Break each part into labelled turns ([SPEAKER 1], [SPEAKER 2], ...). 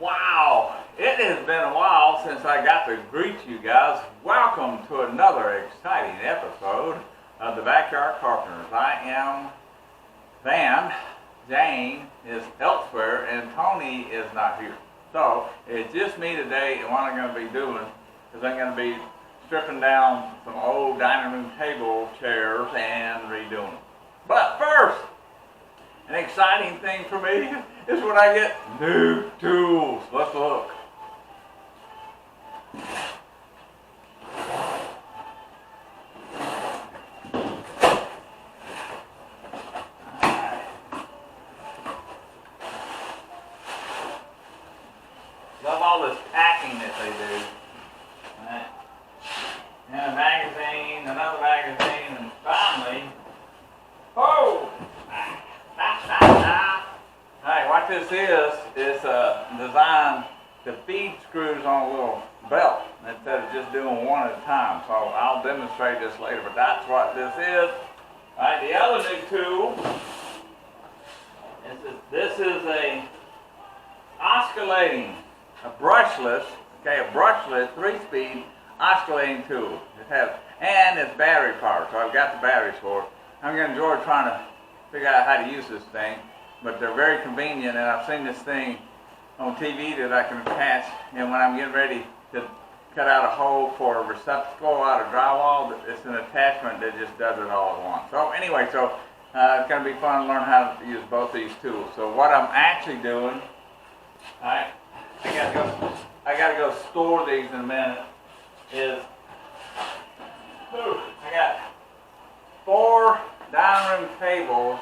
[SPEAKER 1] Wow, it has been a while since I got to greet you guys. Welcome to another exciting episode of the Backyard Carpenters. I am Van, Jane is elsewhere, and Tony is not here. So it's just me today, and what I'm going to be doing is I'm going to be stripping down some old dining room table chairs and redoing them. But first, an exciting thing for me is when I get new tools. Let's look. Love all this packing that they do. Right. And a magazine, another magazine, and finally, oh! Alright, what this is designed to feed screws on a little belt instead of just doing one at a time. So I'll demonstrate this later, but that's what this is. Alright, the other new tool, this is a oscillating, a brushless 3-speed oscillating tool. And it's battery powered, so I've got the batteries for it. I'm going to enjoy trying to figure out how to use this thing, but they're very convenient, and I've seen this thing on TV that I can attach, and when I'm getting ready to cut out a hole for a receptacle out of drywall, it's an attachment that just does it all at once. So anyway, it's going to be fun to learn how to use both these tools. So what I'm actually doing, I gotta go store these in a minute, I got 4 dining room tables,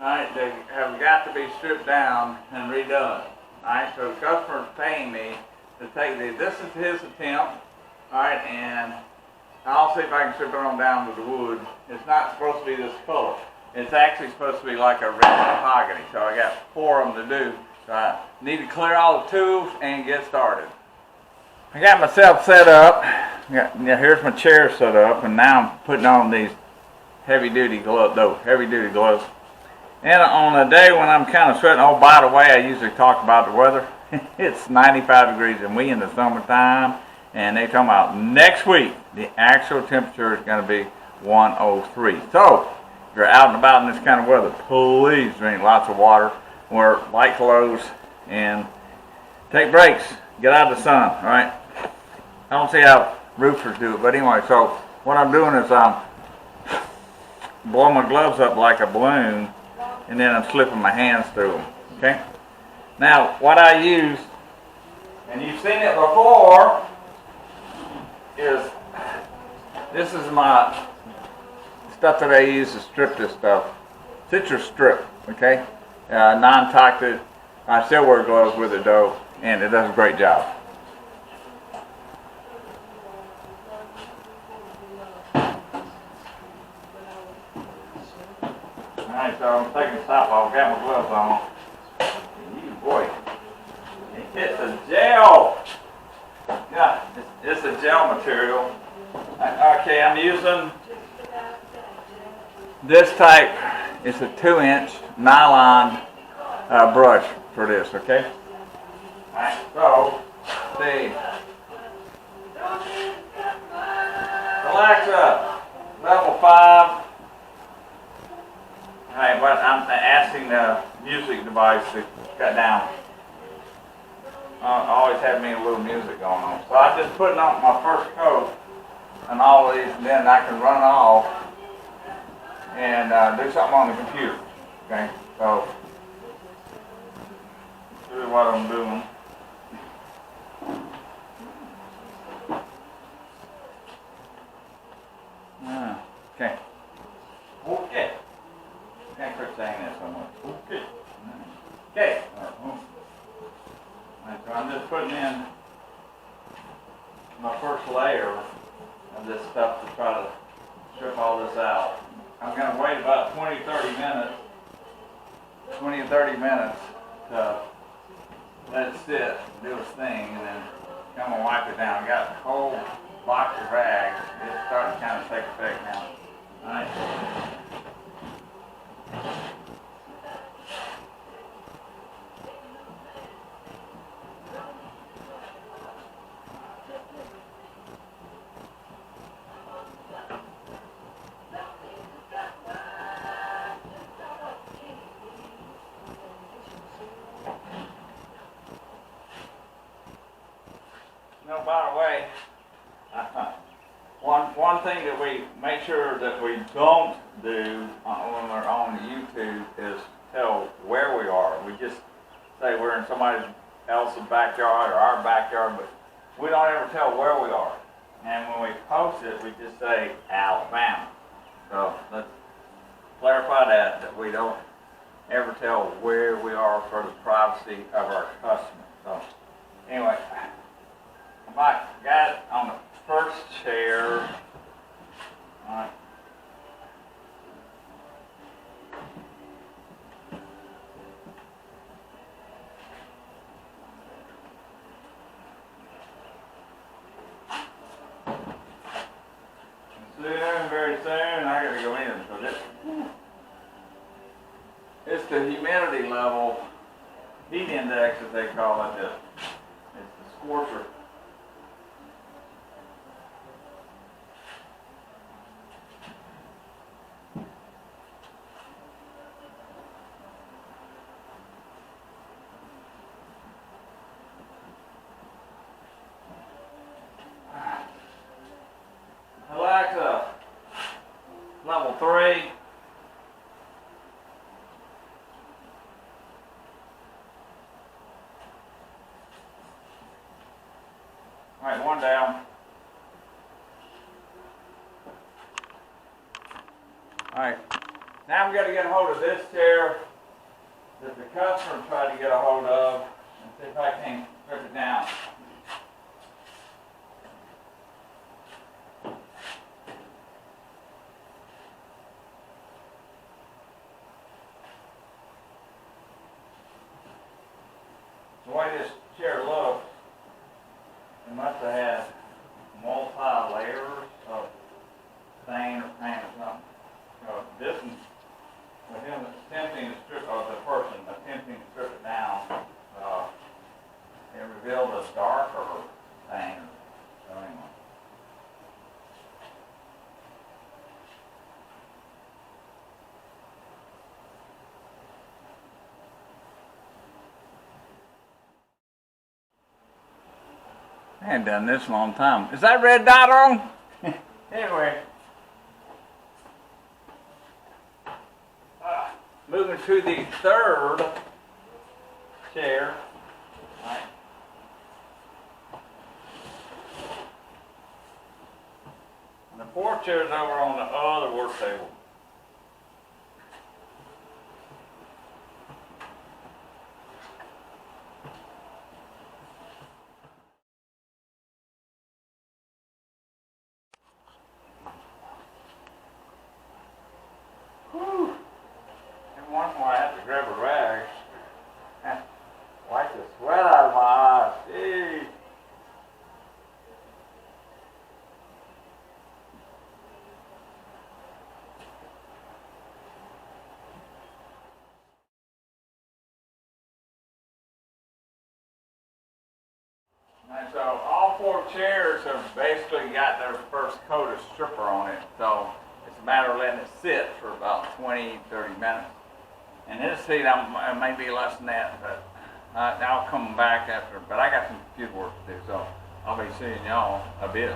[SPEAKER 1] alright, that have got to be stripped down and redone. Alright, so the customer's paying me to take these. This is his attempt, alright, and I'll see if I can strip it on down to the wood. It's not supposed to be this color. It's actually supposed to be like a red mahogany, so I got 4 of them to do. So I need to clear all the tools and get started. I got myself set up. Here's my chair set up, and now I'm putting on these heavy-duty gloves. And on a day when I'm kind of sweating, oh, by the way, I usually talk about the weather. It's 95 degrees, and we in the summertime, and they talking about next week, the actual temperature is going to be 103. So, if you're out and about in this kind of weather, please drink lots of water, wear light clothes, and take breaks. Get out of the sun, all right? I don't see how roofers do it, but anyway, so what I'm doing is I'm blowing my gloves up like a balloon, and then I'm slipping my hands through them, okay? Now, what I use, and you've seen it before, this is my stuff that I use to strip this stuff. Citrus strip, okay? Non-toxic. I still wear gloves with it though, and it does a great job. Alright, so I'm taking the top off, got my gloves on. And boy, it's a gel. Yeah, it's a gel material. Okay, I'm using this type. It's a 2-inch nylon brush for this, okay? Alright, so, see. Alexa, level 5. Alright, but I'm asking the music device to cut down. I always have me a little music going on. So I'm just putting on my first coat on all of these, and then I can run off and do something on the computer. Okay, so this is what I'm doing. Okay. Okay. Can't quit saying that so much. Okay. Okay. Alright, so I'm just putting in my first layer of this stuff to try to strip all this out. I'm going to wait about 20 or 30 minutes to let it sit, do its thing, and then I'm going to wipe it down. I got a whole box of rags. It's starting to kind of take effect now. Alright. thing that we make sure that we don't do when we're on YouTube is tell where we are. We just say we're in somebody else's backyard or our backyard, but we don't ever tell where we are. And when we post it, we just say Alabama. So let's clarify that we don't ever tell where we are for the privacy of our customers. So anyway, I got it on the first chair. All right. Soon, very soon, I gotta go in because it's the humidity level, heat index as they call it. It's the scorcher. Alexa, level 3. All right, one down. All right, now we got to get a hold of this chair that the customer tried to get a hold of and see if I can strip it down. The way this chair looks, it must have had multi-layers of stain or paint or something. So this one, with him attempting to strip, or the person attempting to strip it down, it revealed a darker stain. So anyway. I hadn't done this in a long time. Is that red dot on? Anyway. Moving to the third chair. All right. And the fourth chair is over on the other work table. Whew. Every once in a while I have to grab a rag and wipe the sweat out of my eyes. Jeez. And so all 4 chairs have basically got their first coat of stripper on it. So it's a matter of letting it sit for about 20, 30 minutes. And this heat, it may be less than that, but I'll come back after. But I got some computer work to do, so I'll be seeing y'all a bit.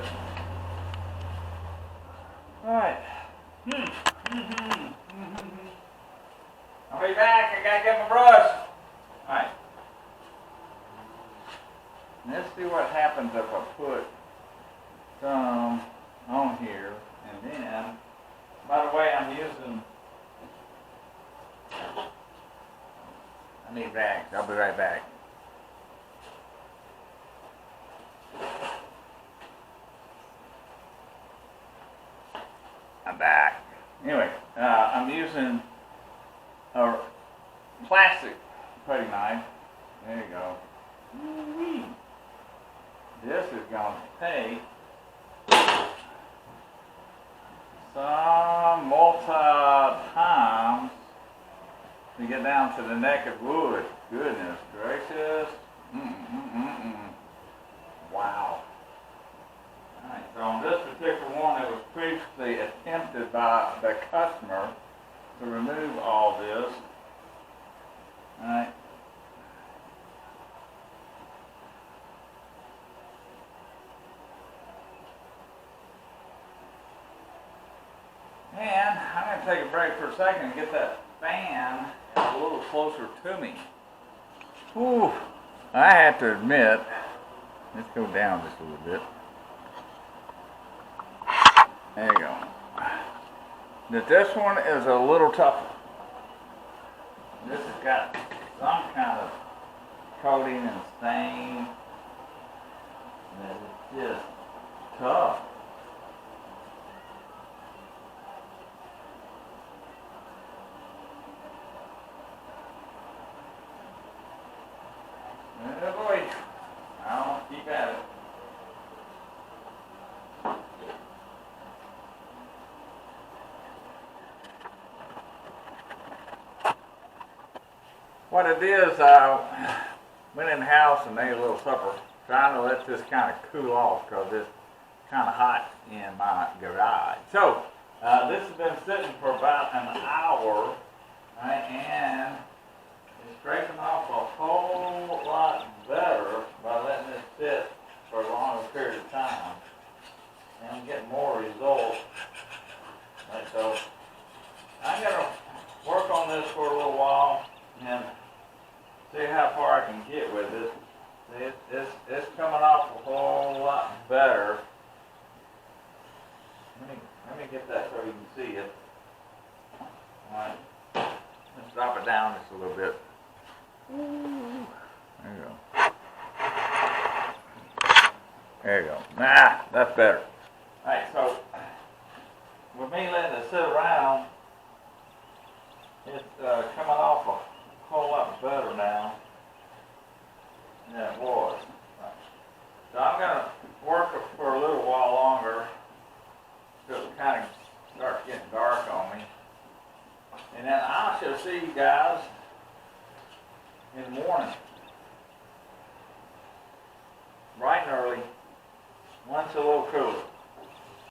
[SPEAKER 1] All right. I'll be back. I gotta get my brush. All right. Let's see what happens if I put some on here, and then, by the way, I'm using, I need rags. I'll be right back. I'm back. Anyway, I'm using a plastic cutting knife. There you go. Woo-wee. This is going to take some multi-times to get down to the neck of wood. Goodness gracious. Wow. Alright, so on this particular one, it was previously attempted by the customer to remove all this. Alright. take a break for a second and get that fan a little closer to me. Whew. I have to admit, let's go down just a little bit. There you go. That this one is a little tougher. This has got some kind of coating and stain that is just tough. Oh boy, I'll keep at it. What it is, went in the house and made a little supper, trying to let this kind of cool off because it's kind of hot in my garage. So, this has been sitting for about an hour, right, and it's breaking off a whole lot better by letting it sit for a longer period of time. And I'm getting more results. Right, so, I'm going to work on this for a little while and see how far I can get with it. It's coming off a whole lot better. Let me get that so you can see it. Alright. Let's drop it down just a little bit. There you go. There you go. Nah, that's better. Alright, so with me letting it sit around, it's coming off a whole lot better now than it was. So I'm going to work it for a little while longer until it kind of starts getting dark on me. And then I shall see you guys in the morning, bright and early, once a little cooler.